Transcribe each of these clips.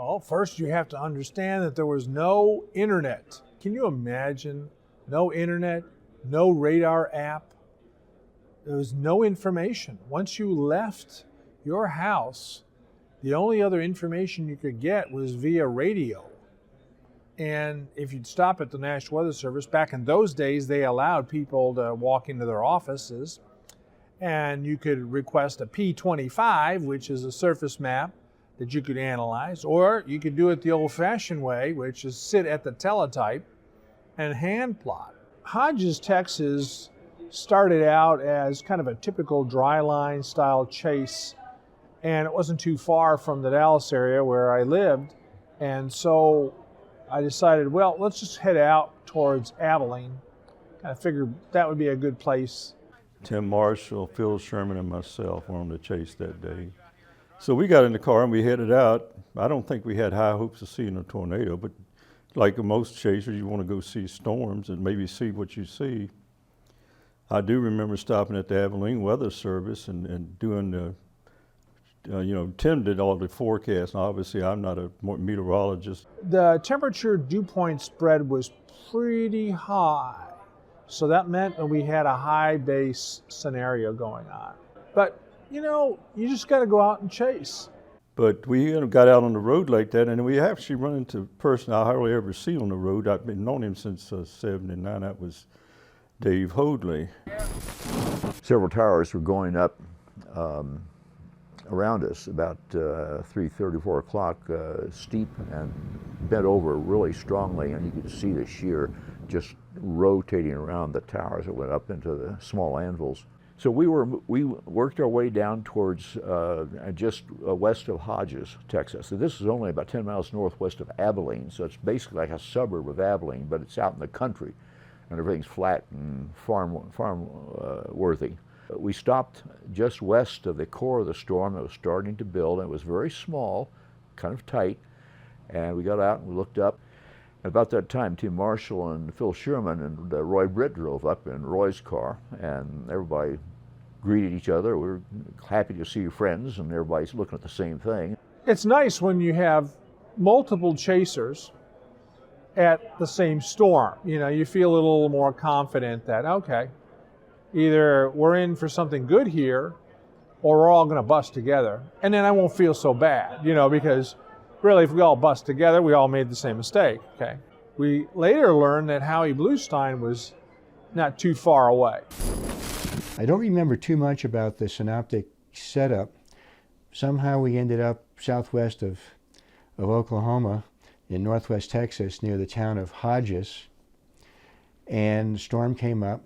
Well, first you have to understand that there was no internet. Can you imagine? No internet, no radar app. There was no information. Once you left your house, the only other information you could get was via radio. And if you'd stop at the National Weather Service, back in those days, they allowed people to walk into their offices, and you could request a P25, which is a surface map that you could analyze, or you could do it the old-fashioned way, which is sit at the teletype and hand plot. Hodges, Texas started out as kind of a typical dry line style chase, and it wasn't too far from the Dallas area where I lived, and so I decided, well, let's just head out towards Abilene. I figured that would be a good place. Tim Marshall, Phil Sherman, and myself were on the chase that day. So we got in the car and we headed out. I don't think we had high hopes of seeing a tornado, but like most chasers, you want to go see storms and maybe see what you see. I do remember stopping at the Abilene Weather Service and doing the, Tim did all the forecasts, and obviously I'm not a meteorologist. The temperature dew point spread was pretty high, so that meant that we had a high base scenario going on. But, you just got to go out and chase. But we got out on the road like that, and we actually run into a person I hardly ever see on the road. I've been known him since '79. That was Dave Hoadley. Several towers were going up around us about 3:30, 4 o'clock, steep and bent over really strongly, and you could see the shear just rotating around the towers that went up into the small anvils. So we worked our way down towards just west of Hodges, Texas. So this is only about 10 miles northwest of Abilene, so it's basically like a suburb of Abilene, but it's out in the country, and everything's flat and farm-worthy. We stopped just west of the core of the storm that was starting to build, and it was very small, kind of tight, and we got out and we looked up. About that time, Tim Marshall and Phil Sherman and Roy Britt drove up in Roy's car, and everybody greeted each other. We were happy to see your friends, and everybody's looking at the same thing. It's nice when you have multiple chasers at the same storm. You feel a little more confident that, okay, either we're in for something good here, or we're all going to bust together. And then I won't feel so bad, because really, if we all bust together, we all made the same mistake, okay? We later learned that Howie Bluestein was not too far away. I don't remember too much about the synoptic setup. Somehow we ended up southwest of Oklahoma in northwest Texas near the town of Hodges, and the storm came up.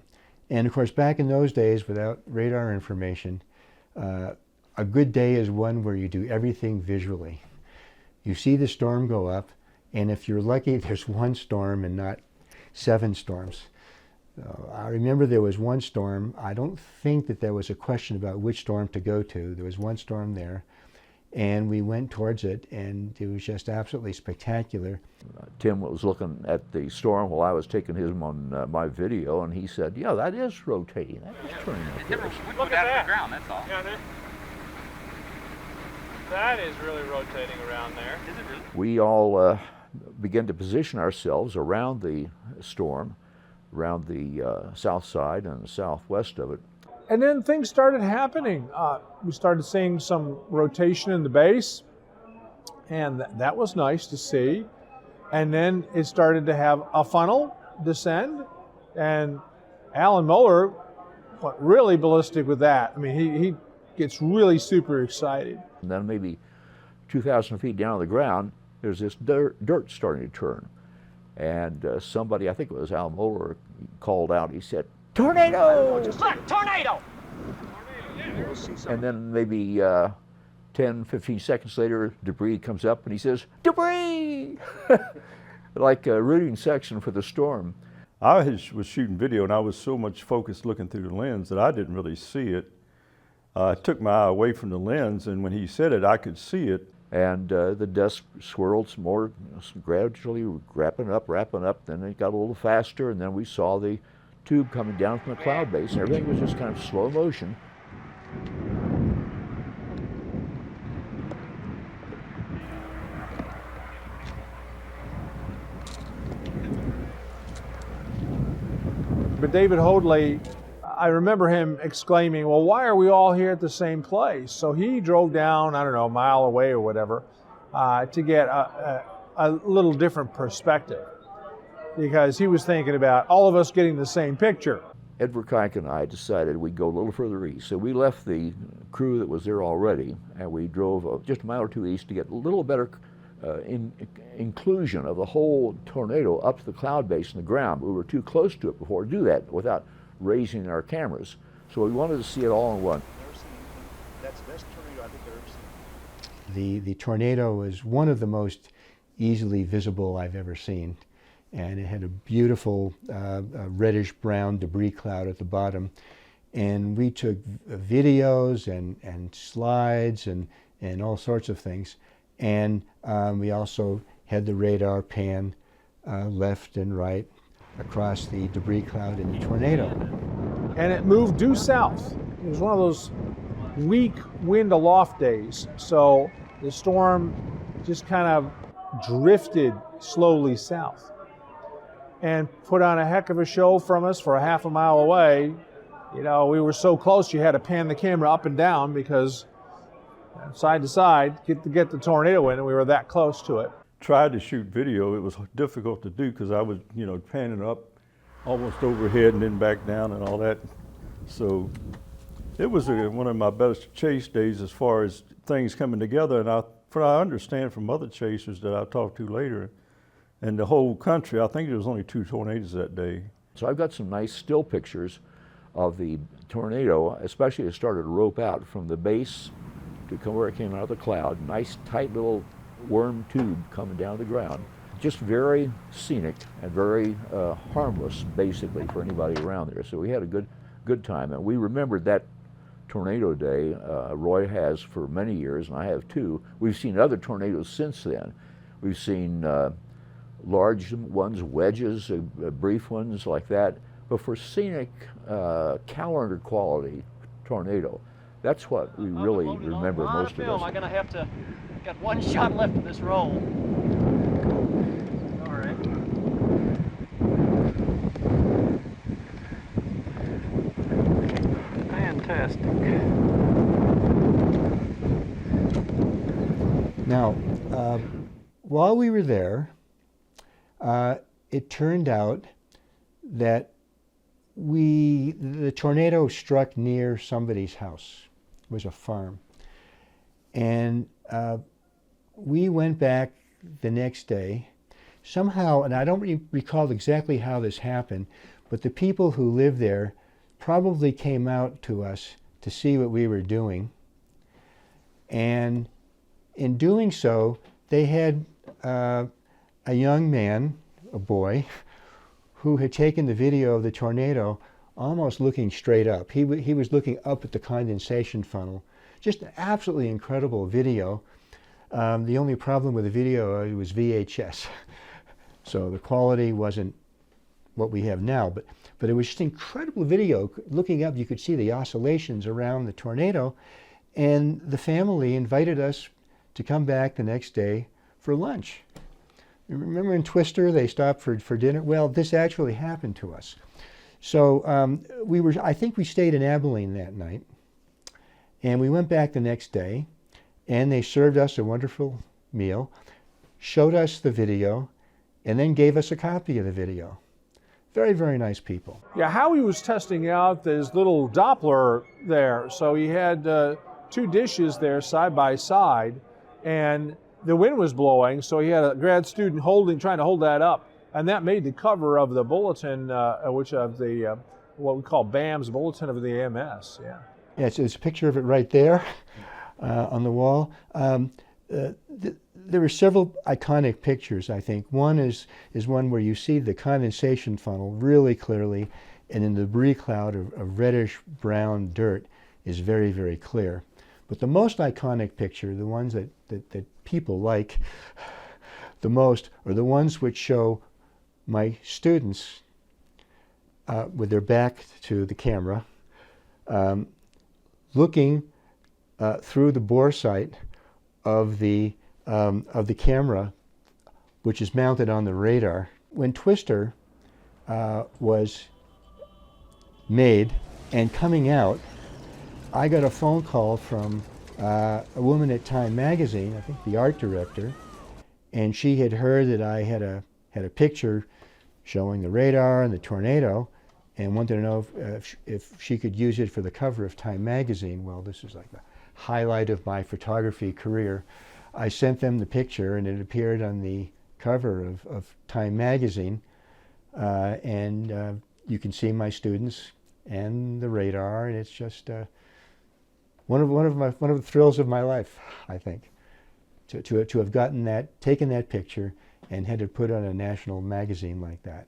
And of course, back in those days, without radar information, a good day is one where you do everything visually. You see the storm go up, and if you're lucky, there's one storm and not 7 storms. I remember there was one storm. I don't think that there was a question about which storm to go to. There was one storm there, and we went towards it, and it was just absolutely spectacular. Tim was looking at the storm while I was taking him on my video, and he said, "Yeah, that is rotating. That is turning up there." Look at that. The ground, that's all. Yeah, that is really rotating around there. Is it really? We all began to position ourselves around the storm, around the south side and the southwest of it. And then things started happening. We started seeing some rotation in the base, and that was nice to see. And then it started to have a funnel descend, and Alan Moeller went really ballistic with that. I mean, he gets really super excited. And then maybe 2,000 feet down on the ground, there's this dirt starting to turn. And somebody, I think it was Al Moeller, called out, he said, "Tornado!" Look, tornado! And then maybe 10, 15 seconds later, debris comes up and he says, "Debris!" Like a rooting section for the storm. I was shooting video, and I was so much focused looking through the lens that I didn't really see it. I took my eye away from the lens, and when he said it, I could see it. And the dust swirled some more, gradually wrapping up, then it got a little faster, and then we saw the tube coming down from the cloud base, and everything was just kind of slow motion. David Hoadley, I remember him exclaiming, well, why are we all here at the same place? So he drove down, I don't know, a mile away or whatever, to get a little different perspective, because he was thinking about all of us getting the same picture. Edward Kike and I decided we'd go a little further east. So we left the crew that was there already, and we drove just a mile or two east to get a little better inclusion of the whole tornado up to the cloud base in the ground. We were too close to it before to do that without raising our cameras. So we wanted to see it all in one. That's the best tornado I think I've ever seen. The tornado was one of the most easily visible I've ever seen. And it had a beautiful reddish-brown debris cloud at the bottom. And we took videos and slides and all sorts of things. And we also had the radar pan left and right across the debris cloud in the tornado. And it moved due south. It was one of those weak wind aloft days. So the storm just kind of drifted slowly south and put on a heck of a show from us for a half a mile away. You know, we were so close you had to pan the camera up and down because side to side, get the tornado in, and we were that close to it. Tried to shoot video. It was difficult to do because I was, panning up almost overhead and then back down and all that. So it was one of my best chase days as far as things coming together. And I understand from other chasers that I talked to later, and the whole country, I think there was only 2 tornadoes that day. So I've got some nice still pictures of the tornado, especially it started to rope out from the base to come where it came out of the cloud. Nice tight little worm tube coming down to the ground. Just very scenic and very harmless, basically, for anybody around there. So we had a good time, and we remembered that tornado day. Roy has for many years, and I have too. We've seen other tornadoes since then. We've seen large ones, wedges, brief ones like that. But for scenic, calendar quality tornado, that's what we really remember most of us. I'm gonna have to, got one shot left of this roll. All right. Fantastic. Now, while we were there, it turned out that the tornado struck near somebody's house. It was a farm. And we went back the next day. Somehow, and I don't recall exactly how this happened, but the people who lived there probably came out to us to see what we were doing. And in doing so, they had a young man, a boy, who had taken the video of the tornado almost looking straight up. He was looking up at the condensation funnel. Just an absolutely incredible video. The only problem with the video, it was VHS. So the quality wasn't what we have now, but it was just incredible video. Looking up, you could see the oscillations around the tornado, and the family invited us to come back the next day for lunch. Remember in Twister, they stopped for dinner? Well, this actually happened to us. So I think we stayed in Abilene that night, and we went back the next day, and they served us a wonderful meal, showed us the video, and then gave us a copy of the video. Very, very nice people. Yeah, Howie was testing out his little Doppler there. So he had 2 dishes there side by side, and the wind was blowing, so he had a grad student trying to hold that up, and that made the cover of the bulletin, which of the what we call BAM's Bulletin of the AMS. Yeah. Yeah, it's a picture of it right there on the wall. There were several iconic pictures, I think. One is one where you see the condensation funnel really clearly, and in the debris cloud of reddish brown dirt is very, very clear. But the most iconic picture, the ones that people like the most, are the ones which show my students with their back to the camera, looking through the bore sight of the camera, which is mounted on the radar. When Twister was made. And coming out, I got a phone call from a woman at Time magazine, I think the art director, and she had heard that I had a picture showing the radar and the tornado, and wanted to know if she could use it for the cover of Time magazine. Well, this is like the highlight of my photography career. I sent them the picture, and it appeared on the cover of Time magazine, and you can see my students and the radar, and it's just one of the thrills of my life, I think, to have gotten that, taken that picture, and had it put on a national magazine like that.